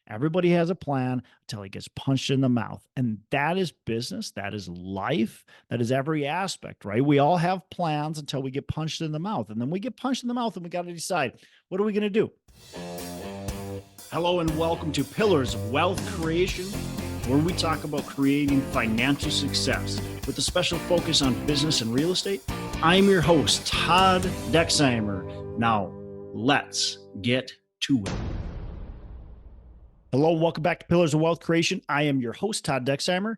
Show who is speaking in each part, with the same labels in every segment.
Speaker 1: Everybody has a plan until he gets punched in the mouth. And that is business. That is life. That is every aspect, right? We all have plans until we get punched in the mouth. And then we get punched in the mouth and we got to decide, what are we going to do? Hello and welcome to Pillars of Wealth Creation, where we talk about creating financial success with a special focus on business and real estate. I'm your host, Todd Dexheimer. Now, let's get to it. Hello, welcome back to Pillars of Wealth Creation. I am your host, Todd Dexheimer,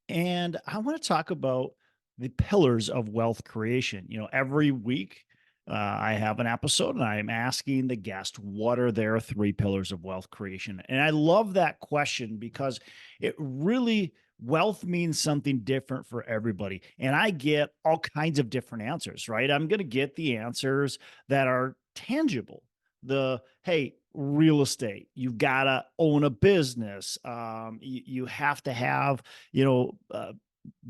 Speaker 1: and I want to talk about the pillars of wealth creation. Every week I have an episode and I'm asking the guest, what are their three pillars of wealth creation? And I love that question because wealth means something different for everybody. And I get all kinds of different answers, right? I'm going to get the answers that are tangible. Hey, real estate, you've got to own a business. You have to have,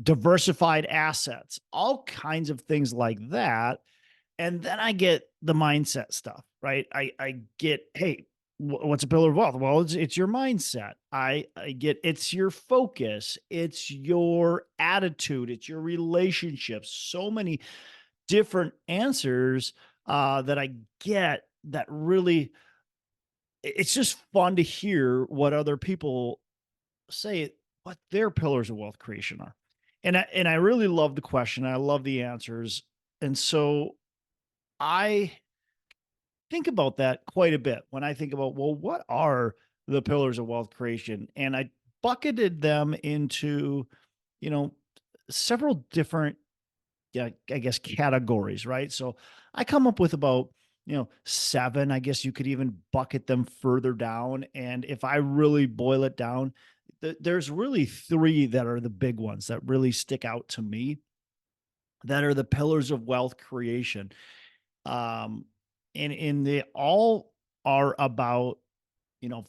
Speaker 1: diversified assets, all kinds of things like that. And then I get the mindset stuff, right? I get, hey, what's a pillar of wealth? Well, it's your mindset. I get it's your focus, it's your attitude, it's your relationships. So many different answers that I get that really, it's just fun to hear what other people say, what their pillars of wealth creation are. And I really love the question. I love the answers. And so I think about that quite a bit when I think about, well, what are the pillars of wealth creation? And I bucketed them into, you know, several different, yeah, I guess categories, right? So I come up with about, seven. I guess you could even bucket them further down. And if I really boil it down, there's really three that are the big ones that really stick out to me that are the pillars of wealth creation. Um, and they all are about,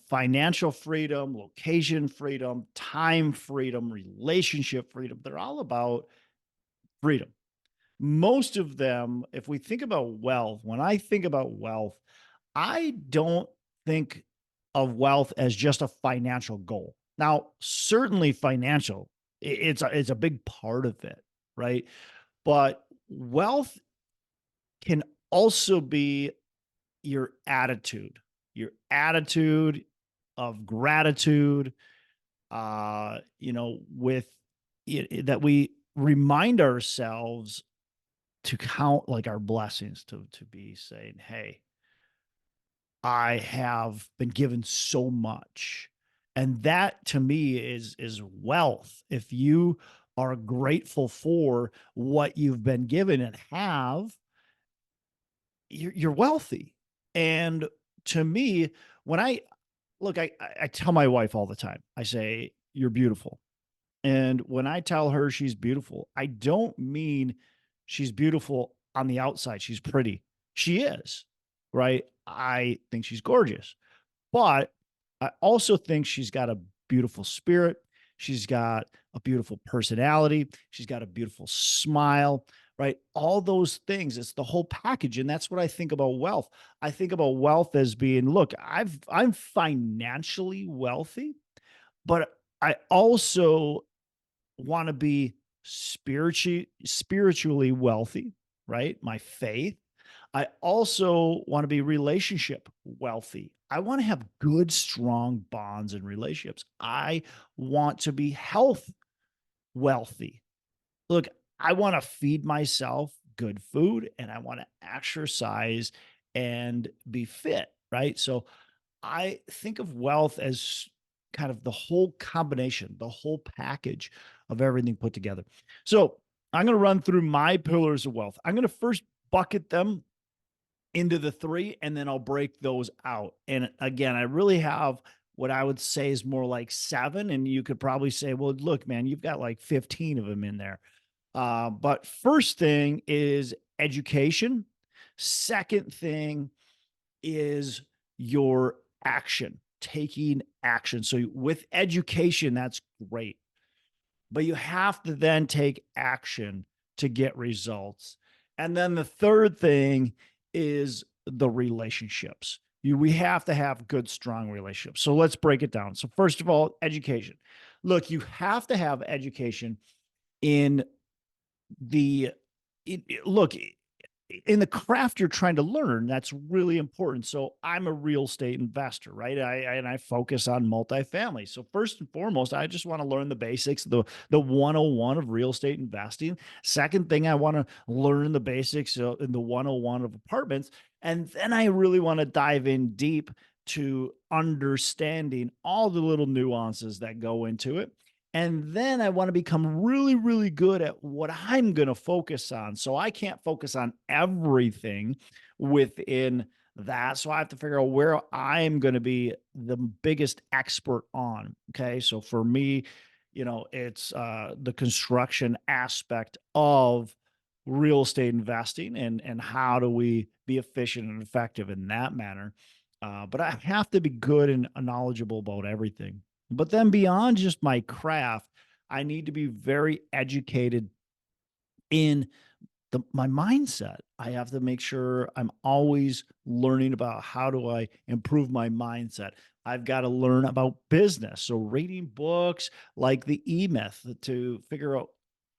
Speaker 1: financial freedom, location freedom, time freedom, relationship freedom. They're all about freedom. Most of them, if we think about wealth, when I think about wealth, I don't think of wealth as just a financial goal. Now, certainly financial, it's a big part of it, right? But wealth can also be your attitude of gratitude, with it, that we remind ourselves to count like our blessings, to be saying, hey, I have been given so much. And that to me is wealth. If you are grateful for what you've been given and have, you're wealthy. And to me, when I look, I tell my wife all the time, I say, you're beautiful. And when I tell her she's beautiful, I don't mean she's beautiful on the outside. She's pretty. She is, right? I think she's gorgeous. But I also think she's got a beautiful spirit. She's got a beautiful personality. She's got a beautiful smile, right? All those things. It's the whole package. And that's what I think about wealth. I think about wealth as being, look, I'm financially wealthy, but I also want to be spiritually wealthy, right? My faith. I also want to be relationship wealthy. I want to have good, strong bonds and relationships. I want to be health wealthy. Look, I want to feed myself good food and I want to exercise and be fit, right? So I think of wealth as kind of the whole combination, the whole package of everything put together. So I'm going to run through my pillars of wealth. I'm going to first bucket them into the three, and then I'll break those out. And again, I really have what I would say is more like seven. And you could probably say, well, look, man, you've got like 15 of them in there. But first thing is education. Second thing is your action, taking action. So with education, that's great. But you have to then take action to get results. And then the third thing is the relationships. We have to have good, strong relationships. So let's break it down. So first of all, education. Look, you have to have education in the look in the craft you're trying to learn. That's really important. So I'm a real estate investor, right? I focus on multifamily. So first and foremost, I just want to learn the basics, the 101 of real estate investing. Second thing, I want to learn the basics in the 101 of apartments, and then I really want to dive in deep to understanding all the little nuances that go into it. And then I want to become really, really good at what I'm going to focus on. So I can't focus on everything within that. So I have to figure out where I'm going to be the biggest expert on. Okay. So for me, it's the construction aspect of real estate investing, and how do we be efficient and effective in that manner. But I have to be good and knowledgeable about everything. But then beyond just my craft, I need to be very educated in my mindset. I have to make sure I'm always learning about how do I improve my mindset. I've got to learn about business. So reading books like the E Myth to figure out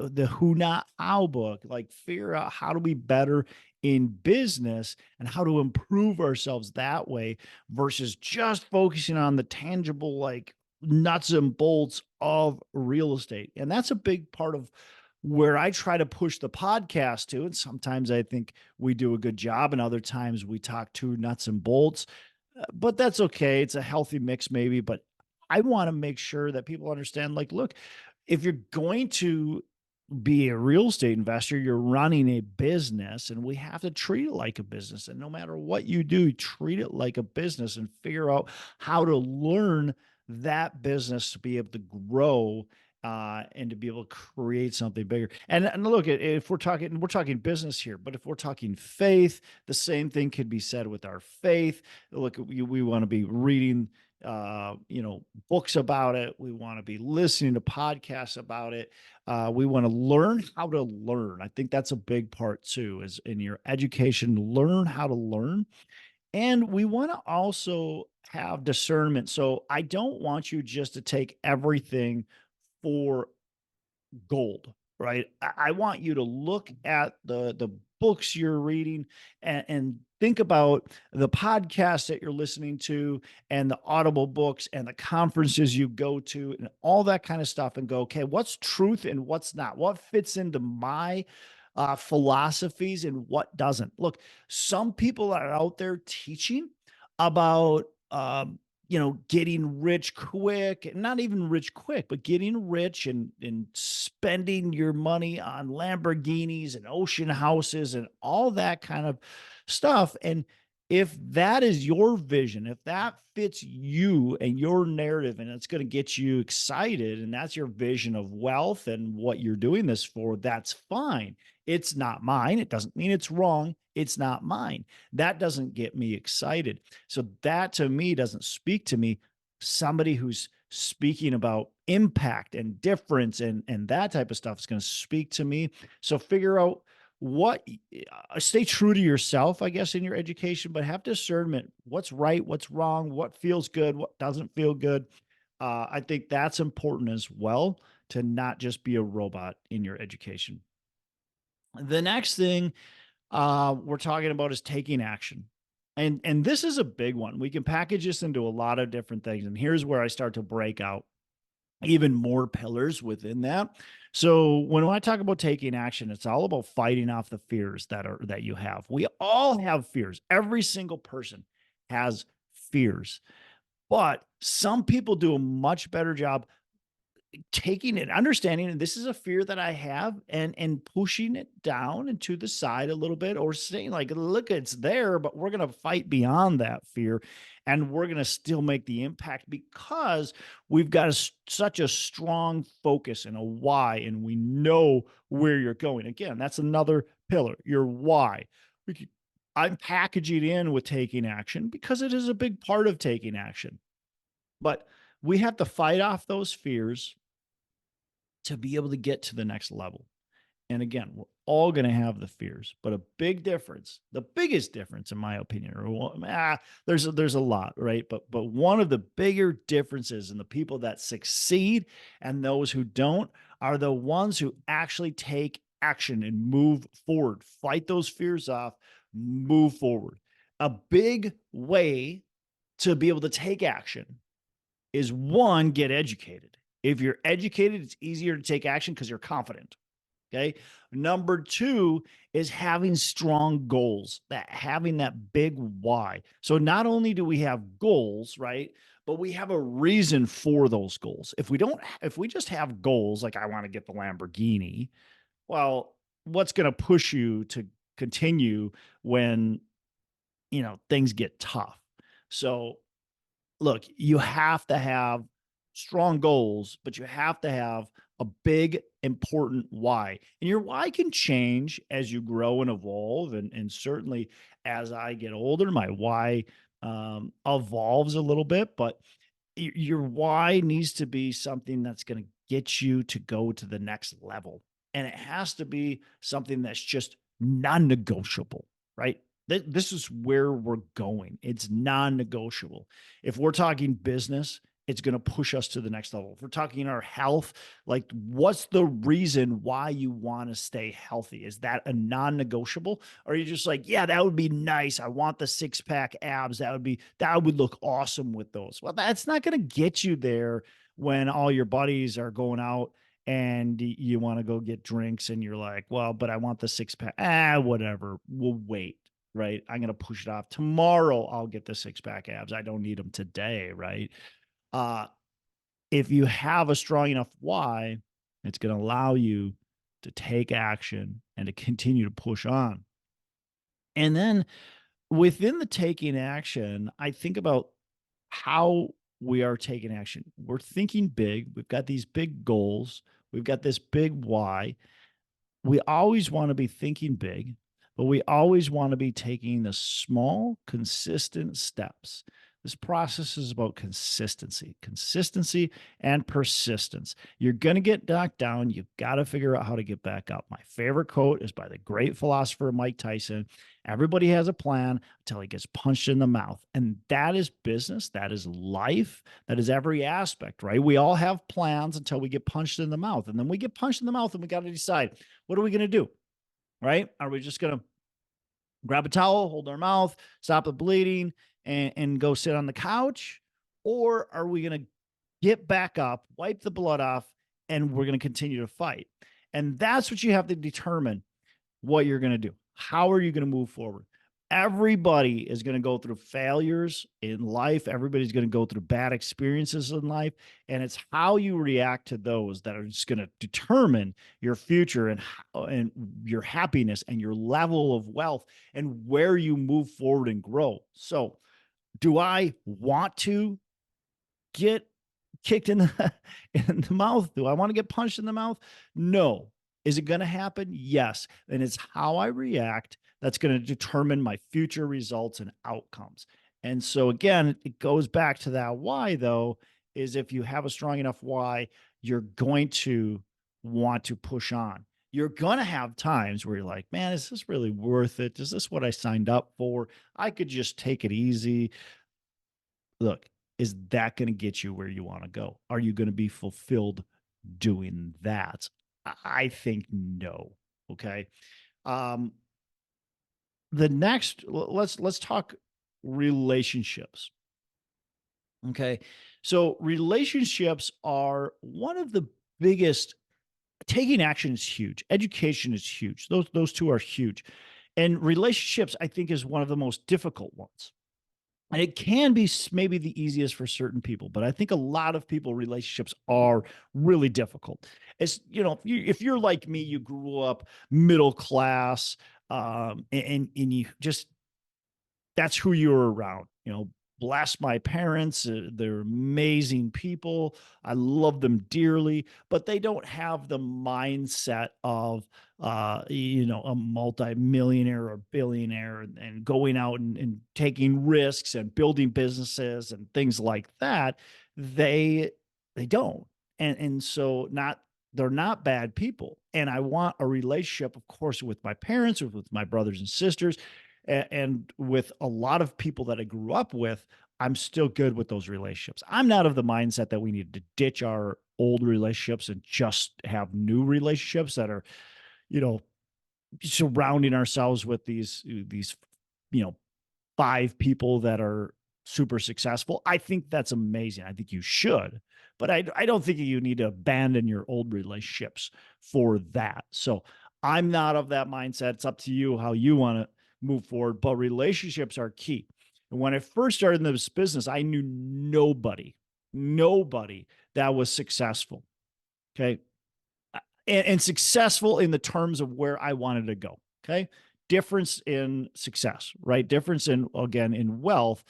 Speaker 1: the Who Not How book, like figure out how to be better in business and how to improve ourselves that way versus just focusing on the tangible, like nuts and bolts of real estate. And that's a big part of where I try to push the podcast to. And sometimes I think we do a good job, and other times we talk too nuts and bolts. But that's okay. It's a healthy mix, maybe. But I want to make sure that people understand, like, look, if you're going to be a real estate investor, you're running a business, and we have to treat it like a business. And no matter what you do, treat it like a business and figure out how to learn that business to be able to grow, and to be able to create something bigger. And look, if we're talking business here, but if we're talking faith, the same thing could be said with our faith. Look, we want to be reading, books about it. We want to be listening to podcasts about it. We want to learn how to learn. I think that's a big part too, is in your education, learn how to learn. And we want to also have discernment. So I don't want you just to take everything for gold, right? I want you to look at the books you're reading, and think about the podcasts that you're listening to and the audible books and the conferences you go to and all that kind of stuff, and go, okay, what's truth and what's not? What fits into my philosophies and what doesn't? Look, some people are out there teaching about getting rich quick, not even rich quick, but getting rich and spending your money on Lamborghinis and ocean houses and all that kind of stuff. And if that is your vision, if that fits you and your narrative, and it's going to get you excited, and that's your vision of wealth and what you're doing this for, that's fine. It's not mine. It doesn't mean it's wrong. It's not mine. That doesn't get me excited. So that to me doesn't speak to me. Somebody who's speaking about impact and difference and that type of stuff is going to speak to me. So figure out what stay true to yourself, I guess, in your education, but have discernment. What's right, what's wrong, what feels good, what doesn't feel good. I think that's important as well, to not just be a robot in your education. The next thing we're talking about is taking action. And this is a big one. We can package this into a lot of different things. And here's where I start to break out even more pillars within that. So when I talk about taking action, it's all about fighting off the fears that you have. We all have fears. Every single person has fears. But some people do a much better job taking it, understanding, and this is a fear that I have, and pushing it down and to the side a little bit, or saying, like, look, it's there, but we're going to fight beyond that fear, and we're going to still make the impact because we've got such a strong focus and a why, and we know where you're going. Again, that's another pillar, your why. I'm packaging in with taking action because it is a big part of taking action, but we have to fight off those fears to be able to get to the next level. And again, we're all going to have the fears, but a big difference, the biggest difference, in my opinion, there's a lot, right? But one of the bigger differences in the people that succeed and those who don't are the ones who actually take action and move forward, fight those fears off, move forward. A big way to be able to take action is one, get educated. If you're educated, it's easier to take action because you're confident. Okay. Number two is having strong goals, that having that big why. So not only do we have goals, right? But we have a reason for those goals. If we just have goals, like I want to get the Lamborghini, well, what's going to push you to continue when, things get tough? So look, you have to have strong goals, but you have to have a big, important why. And your why can change as you grow and evolve. And certainly as I get older, my why evolves a little bit, but your why needs to be something that's going to get you to go to the next level. And it has to be something that's just non negotiable, right? This is where we're going. It's non negotiable. If we're talking business, it's going to push us to the next level. If we're talking our health, like what's the reason why you want to stay healthy? Is that a non negotiable? Or are you just like, yeah, that would be nice. I want the six pack abs. That would look awesome with those. Well, that's not going to get you there when all your buddies are going out and you want to go get drinks and you're like, well, but I want the six pack. Whatever. We'll wait. Right. I'm going to push it off. Tomorrow I'll get the six pack abs. I don't need them today. Right. Uh, if you have a strong enough why, it's going to allow you to take action and to continue to push on. And then within the taking action, I think about how we are taking action. We're thinking big. We've got these big goals. We've got this big why. We always want to be thinking big, but we always want to be taking the small, consistent steps. This process is about consistency and persistence. You're going to get knocked down. You've got to figure out how to get back up. My favorite quote is by the great philosopher Mike Tyson. Everybody has a plan until he gets punched in the mouth. And that is business. That is life. That is every aspect, right? We all have plans until we get punched in the mouth. And then we get punched in the mouth and we got to decide, what are we going to do? Right? Are we just going to grab a towel, hold our mouth, stop the bleeding, and go sit on the couch? Or are we going to get back up, wipe the blood off, and we're going to continue to fight? And that's what you have to determine what you're going to do. How are you going to move forward? Everybody is going to go through failures in life. Everybody's going to go through bad experiences in life. And it's how you react to those that are just going to determine your future and your happiness and your level of wealth and where you move forward and grow. So, do I want to get kicked in the in the mouth? Do I want to get punched in the mouth? No. Is it going to happen? Yes. And it's how I react that's going to determine my future results and outcomes. And so again, it goes back to that why, though, is if you have a strong enough why, you're going to want to push on. You're going to have times where you're like, man, is this really worth it? Is this what I signed up for? I could just take it easy. Look, is that going to get you where you want to go? Are you going to be fulfilled doing that? I think no. Okay. Um, the next, let's talk relationships. Okay. So relationships are one of the biggest. Taking action is huge. Education is huge. Those two are huge. And relationships, I think, is one of the most difficult ones. And it can be maybe the easiest for certain people, but I think a lot of people relationships are really difficult. It's, if you're like me, you grew up middle class, and you just, that's who you're around. Bless my parents. They're amazing people. I love them dearly, but they don't have the mindset of, a multi-millionaire or billionaire and going out and taking risks and building businesses and things like that. They don't. And so not they're not bad people. And I want a relationship, of course, with my parents, or with my brothers and sisters, and with a lot of people that I grew up with. I'm still good with those relationships. I'm not of the mindset that we need to ditch our old relationships and just have new relationships that are, you know, surrounding ourselves with these, you know, five people that are super successful. I think that's amazing. I think you should, but I don't think you need to abandon your old relationships for that. So I'm not of that mindset. It's up to you how you want to move forward, but relationships are key. And when I first started in this business, I knew nobody that was successful. Okay. And successful in the terms of where I wanted to go. Okay. Difference in success, right? Difference in, again, in wealth.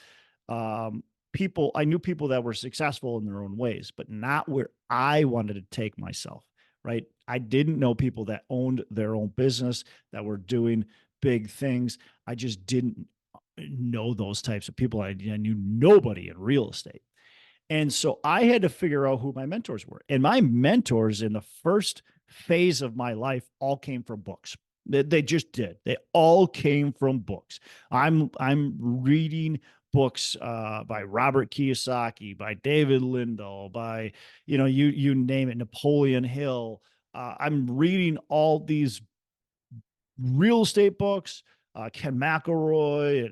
Speaker 1: People, I knew people that were successful in their own ways, but not where I wanted to take myself, right? I didn't know people that owned their own business, that were doing big things. I just didn't know those types of people. I knew nobody in real estate. And so I had to figure out who my mentors were. And my mentors in the first phase of my life all came from books. They just did. They all came from books. I'm reading books by Robert Kiyosaki, by David Lindahl, by, you name it, Napoleon Hill. I'm reading all these real estate books, Ken McElroy,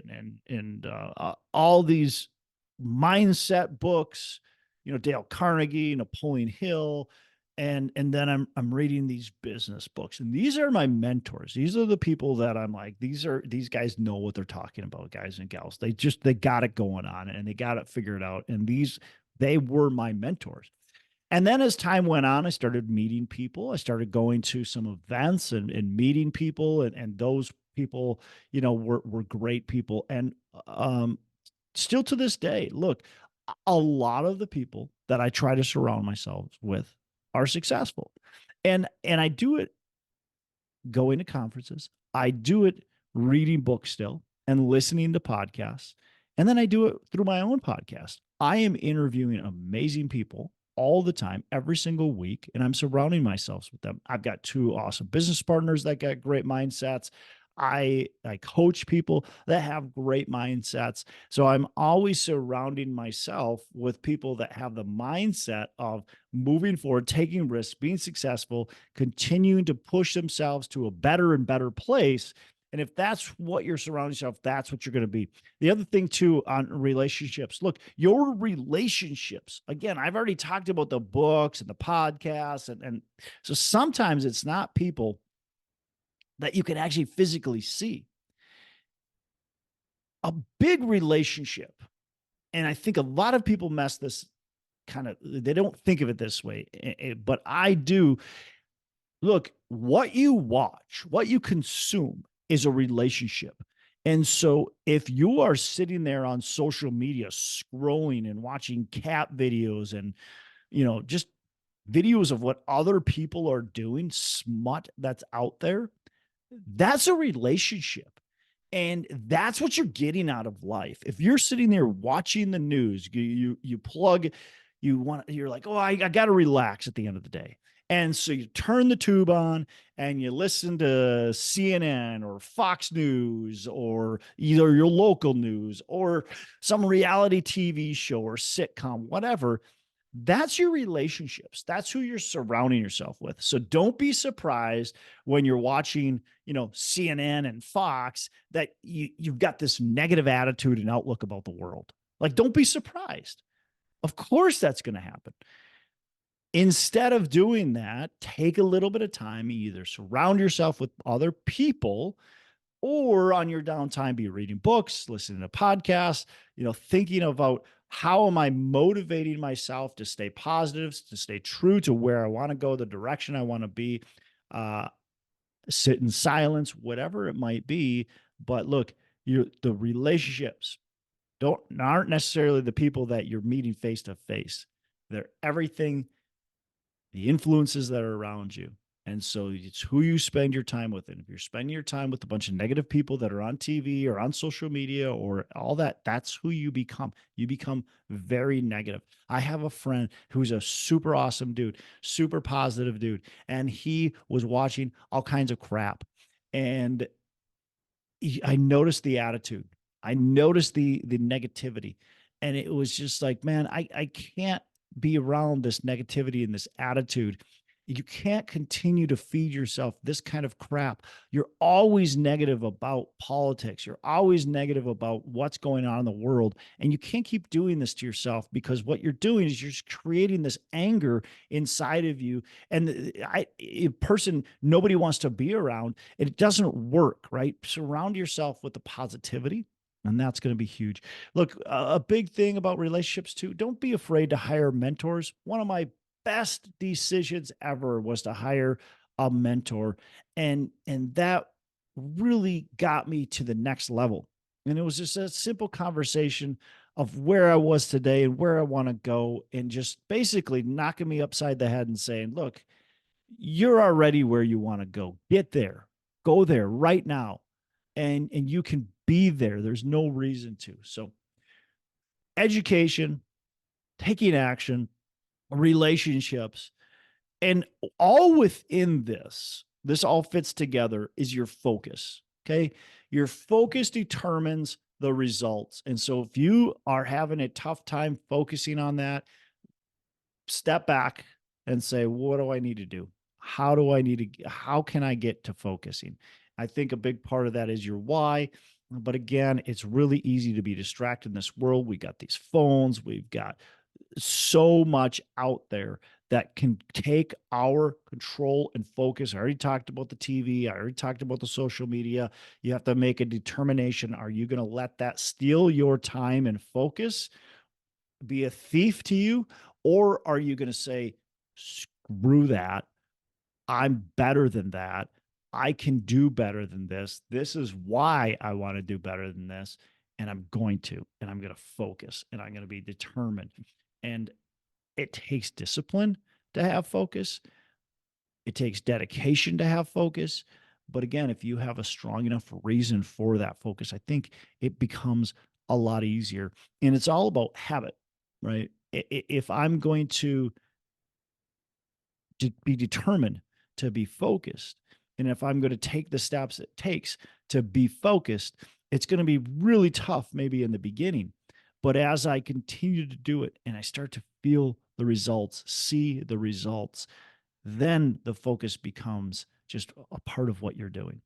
Speaker 1: and all these mindset books, Dale Carnegie, Napoleon Hill, and then I'm reading these business books, and these are my mentors. These are the people that I'm like, these guys know what they're talking about, guys and gals. They got it going on, and they got it figured out, and they were my mentors. And then as time went on, I started meeting people. I started going to some events and meeting people, and those people, were great people. And still to this day, look, a lot of the people that I try to surround myself with are successful. And I do it going to conferences. I do it reading books still and listening to podcasts. And then I do it through my own podcast. I am interviewing amazing people all the time, every single week, and I'm surrounding myself with them. I've got two awesome business partners that got great mindsets. I coach people that have great mindsets. So I'm always surrounding myself with people that have the mindset of moving forward, taking risks, being successful, continuing to push themselves to a better and better place. And if that's what you're surrounding yourself, that's what you're going to be. The other thing too on relationships, look, your relationships, again, I've already talked about the books and the podcasts. And so sometimes it's not people that you can actually physically see. A big relationship, and I think a lot of people mess this they don't think of it this way, but I do. Look, what you watch, what you consume is a relationship. And so if you are sitting there on social media scrolling and watching cat videos and, just videos of what other people are doing, smut that's out there, that's a relationship. And that's what you're getting out of life. If you're sitting there watching the news, you plug, you're like, oh, I got to relax at the end of the day. And so you turn the tube on and you listen to CNN or Fox News or either your local news or some reality TV show or sitcom, whatever. That's your relationships. That's who you're surrounding yourself with. So don't be surprised when you're watching, CNN and Fox that you've got this negative attitude and outlook about the world. Like, don't be surprised. Of course, that's going to happen. Instead of doing that, take a little bit of time, either surround yourself with other people or on your downtime, be reading books, listening to podcasts, thinking about how am I motivating myself to stay positive, to stay true to where I want to go, the direction I want to be, sit in silence, whatever it might be. But look, the relationships aren't necessarily the people that you're meeting face to face. They're everything, the influences that are around you. And so it's who you spend your time with. And if you're spending your time with a bunch of negative people that are on TV or on social media or all that, that's who you become. You become very negative. I have a friend who's a super awesome dude, super positive dude, and he was watching all kinds of crap. And I noticed the attitude. I noticed the negativity. And it was just like, man, I can't be around this negativity and this attitude. You can't continue to feed yourself this kind of crap. You're always negative about politics. You're always negative about what's going on in the world. And you can't keep doing this to yourself, because what you're doing is you're just creating this anger inside of you. And a person nobody wants to be around. It doesn't work, right? Surround yourself with the positivity, and that's going to be huge. Look, a big thing about relationships too, don't be afraid to hire mentors. One of my best decisions ever was to hire a mentor, and that really got me to the next level. And it was just a simple conversation of where I was today and where I want to go, and just basically knocking me upside the head and saying, look, you're already where you want to go. Get there. Go there right now. And you can be there. There's no reason to. So education, taking action, relationships, and all within this all fits together is your focus. Okay. Your focus determines the results. And so if you are having a tough time focusing on that, step back and say, what do I need to do? How can I get to focusing? I think a big part of that is your why. But again, it's really easy to be distracted in this world. We got these phones, we've got so much out there that can take our control and focus. I already talked about the TV. I already talked about the social media. You have to make a determination. Are you going to let that steal your time and focus, be a thief to you? Or are you going to say, screw that? I'm better than that. I can do better than this. This is why I want to do better than this. And I'm going to, and I'm going to focus, and I'm going to be determined. And it takes discipline to have focus. It takes dedication to have focus. But again, if you have a strong enough reason for that focus, I think it becomes a lot easier. And it's all about habit, right? If I'm going to be determined to be focused, and if I'm going to take the steps it takes to be focused, it's going to be really tough maybe in the beginning. But as I continue to do it and I start to feel the results, see the results, then the focus becomes just a part of what you're doing.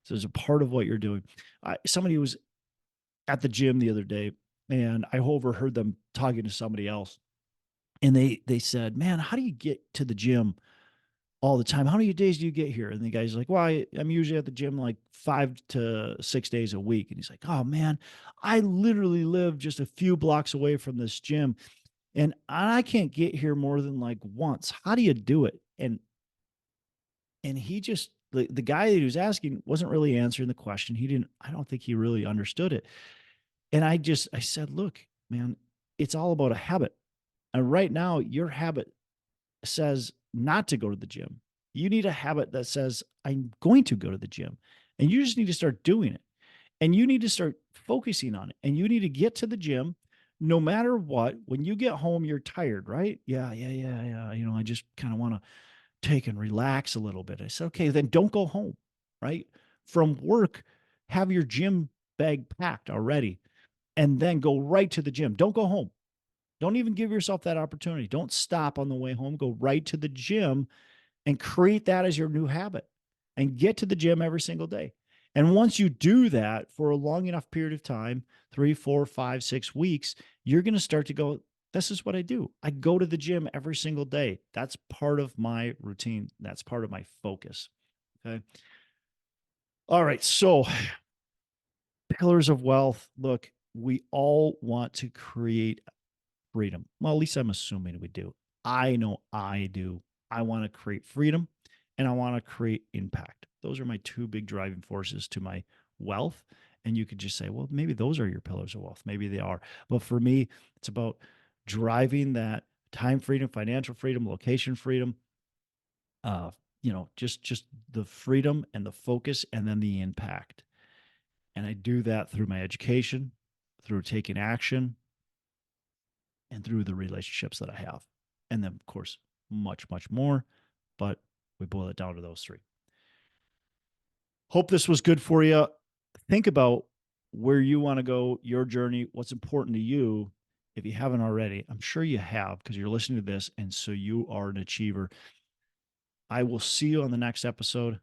Speaker 1: So there's a part of what you're doing. Somebody was at the gym the other day, and I overheard them talking to somebody else, and they said, "Man, how do you get to the gym all the time? How many days do you get here?" And the guy's like, "Well, I'm usually at the gym like 5 to 6 days a week." And he's like, "Oh man, I literally live just a few blocks away from this gym, and I can't get here more than like once. How do you do it?" And he just, the guy that he was asking wasn't really answering the question. I don't think he really understood it. And I said, "Look, man, it's all about a habit. And right now, your habit says not to go to the gym. You need a habit that says, I'm going to go to the gym. And you just need to start doing it. And you need to start focusing on it. And you need to get to the gym no matter what. When you get home, you're tired, right? Yeah. I just kind of want to take and relax a little bit." I said, "Okay, then don't go home, right? From work, have your gym bag packed already, and then go right to the gym. Don't go home. Don't even give yourself that opportunity. Don't stop on the way home. Go right to the gym and create that as your new habit, and get to the gym every single day." And once you do that for a long enough period of time, 3, 4, 5, 6 weeks, you're going to start to go, this is what I do. I go to the gym every single day. That's part of my routine. That's part of my focus. Okay. All right. So, pillars of wealth. Look, we all want to create freedom. Well, at least I'm assuming we do. I know I do. I want to create freedom, and I want to create impact. Those are my two big driving forces to my wealth. And you could just say, well, maybe those are your pillars of wealth. Maybe they are. But for me, it's about driving that time freedom, financial freedom, location freedom, just the freedom and the focus and then the impact. And I do that through my education, through taking action, and through the relationships that I have. And then, of course, much, much more. But we boil it down to those three. Hope this was good for you. Think about where you want to go, your journey, what's important to you. If you haven't already, I'm sure you have because you're listening to this. And so you are an achiever. I will see you on the next episode.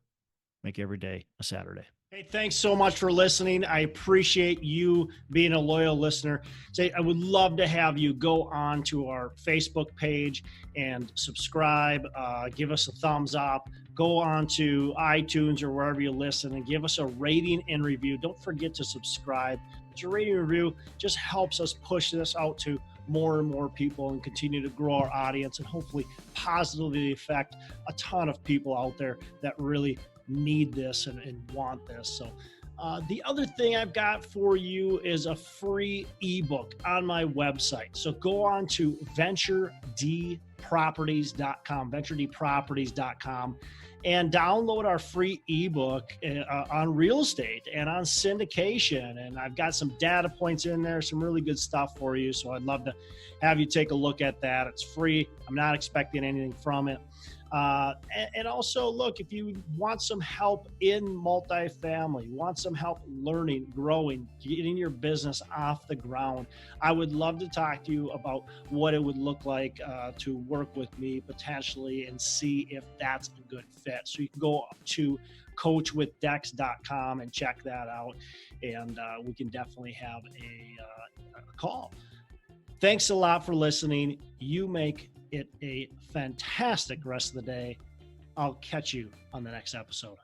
Speaker 1: Make every day a Saturday. Hey, thanks so much for listening. I appreciate you being a loyal listener. I would love to have you go on to our Facebook page and subscribe, give us a thumbs up, go on to iTunes or wherever you listen and give us a rating and review. Don't forget to subscribe. Your rating and review just helps us push this out to more and more people and continue to grow our audience and hopefully positively affect a ton of people out there that really need this and want this. So the other thing I've got for you is a free ebook on my website. So go on to venturedproperties.com, and download our free ebook on real estate and on syndication. And I've got some data points in there, some really good stuff for you. So I'd love to have you take a look at that. It's free. I'm not expecting anything from it. And also, look, if you want some help in multifamily, want some help learning, growing, getting your business off the ground, I would love to talk to you about what it would look like to work with me potentially and see if that's a good fit. So you can go to coachwithdex.com and check that out, and we can definitely have a call. Thanks a lot for listening. You make it a fantastic rest of the day. I'll catch you on the next episode.